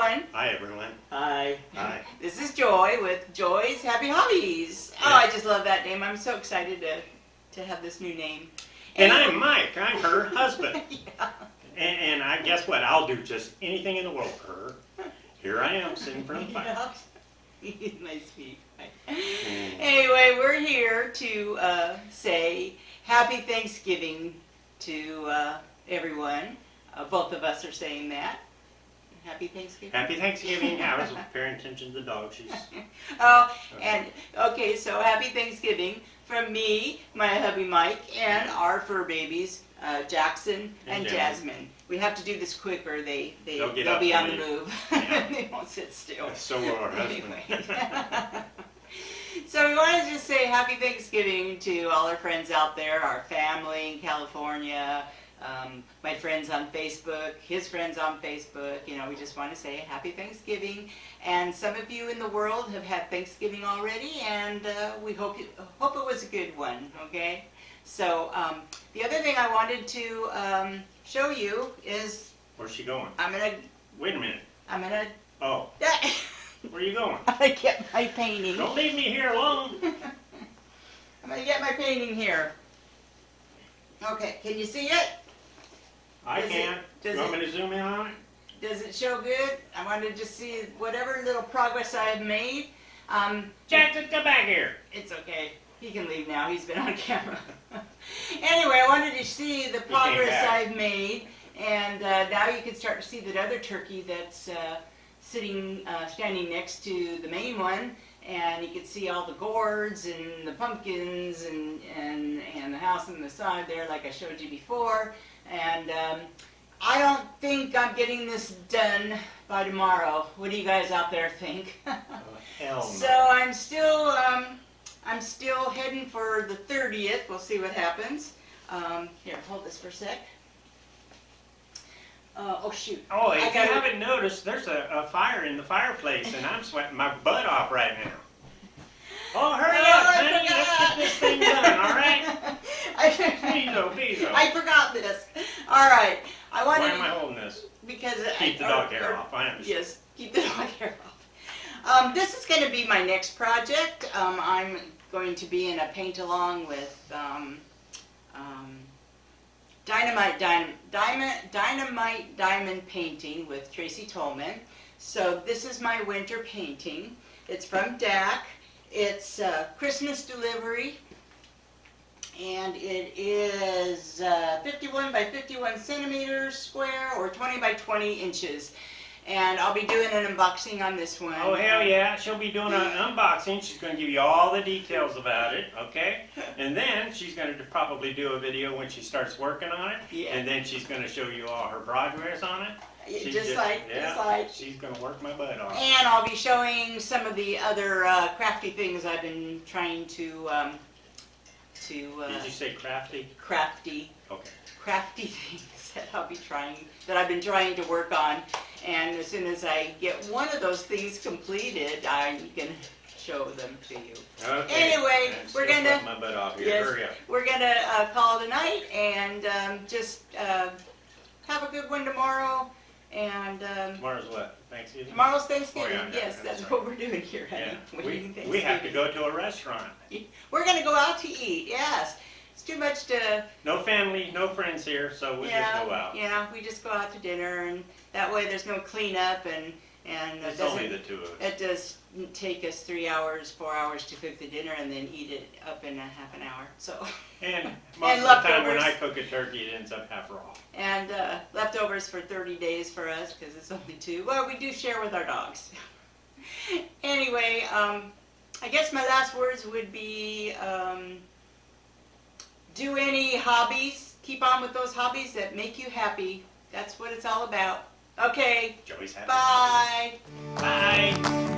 everyone. Hi, everyone. Hi. Hi. This is Joy with Joy's Happy Hobbies. Oh, I just love that name. I'm so excited to have this new name. And I'm Mike. I'm her husband. Yeah. And I guess what? I'll do just anything in the world for her. Here I am, sitting in front of the fire. Yeah. Nice feet. Anyway, we're here to say Happy Thanksgiving to everyone. Both of us are saying that. Happy Thanksgiving. Happy Thanksgiving. I was paying attention to the dog. She's... Oh, and okay, so Happy Thanksgiving from me, my hubby Mike, and our fur babies, Jackson and Jasmine. We have to do this quick or they'll be on the move. Yeah. They won't sit still. So will our husband. Anyway. So we want to just say Happy Thanksgiving to all our friends out there, our family in California, my friends on Facebook, his friends on Facebook. You know, we just want to say Happy Thanksgiving. And some of you in the world have had Thanksgiving already, and we hope it was a good one. Okay. So the other thing I wanted to show you is. Where's she going? I'm gonna. Wait a minute. I'm gonna. Oh. Where are you going? I get my painting. Don't leave me here alone. I'm gonna get my painting here. Okay, can you see it? I can. You want me to zoom in on it? Does it show good? I wanted to see whatever little progress I have made. Jackson, come back here. It's okay. He can leave now. He's been on camera. Anyway, I wanted to see the progress I've made, and now you can start to see that other turkey that's standing next to the main one, and you can see all the gourds and the pumpkins and the house on the side there, like I showed you before. And I don't think I'm getting this done by tomorrow. What do you guys out there think? Hell no. So I'm still heading for the 30th. We'll see what happens. Here, hold this for a sec. Oh shoot. Oh, if you haven't noticed, there's a fire in the fireplace, and I'm sweating my butt off right now. Oh, hurry up, honey. Let's get this thing done, all right? I forgot this. All right. Why am I holding this? Because keep the dog hair off. I understand. Yes, keep the dog hair off. This is going to be my next project. I'm going to be in a paint-along with Dynamite Diamond Painting with Tracy Tolman. So this is my winter painting. It's from DAC. It's Christmas delivery, and it is 51 by 51 centimeters square, or 20 by 20 inches. And I'll be doing an unboxing on this one. Oh, hell yeah. She'll be doing an unboxing. She's going to give you all the details about it, okay? And then she's going to probably do a video when she starts working on it. Yeah. And then she's going to show you all her progress on it. Just like. She's going to work my butt off. And I'll be showing some of the other crafty things I've been trying to Did you say crafty? Crafty. Okay. Crafty things that I've been trying to work on. And as soon as I get one of those things completed, I can show them to you. Okay. Anyway, we're gonna my butt off here. Hurry up. We're gonna call it a night and just have a good one tomorrow. And Tomorrow's what? Thanksgiving? Tomorrow's Thanksgiving. Oh, yeah, yes, that's what we're doing here, honey. Yeah. We have to go to a restaurant. We're gonna go out to eat. Yes. It's too much to... No family, no friends here, so we just go out. Yeah, we just go out to dinner, and that way there's no cleanup, and it's only the two of us. It does take us 3 hours, 4 hours to cook the dinner, and then eat it up in a half an hour. So. And most of the time when I cook a turkey, it ends up half raw. And leftovers for 30 days for us, because it's only 2. Well, we do share with our dogs. Anyway, I guess my last words would be... do any hobbies. Keep on with those hobbies that make you happy. That's what it's all about. Okay. Joey's happy. Bye. Bye.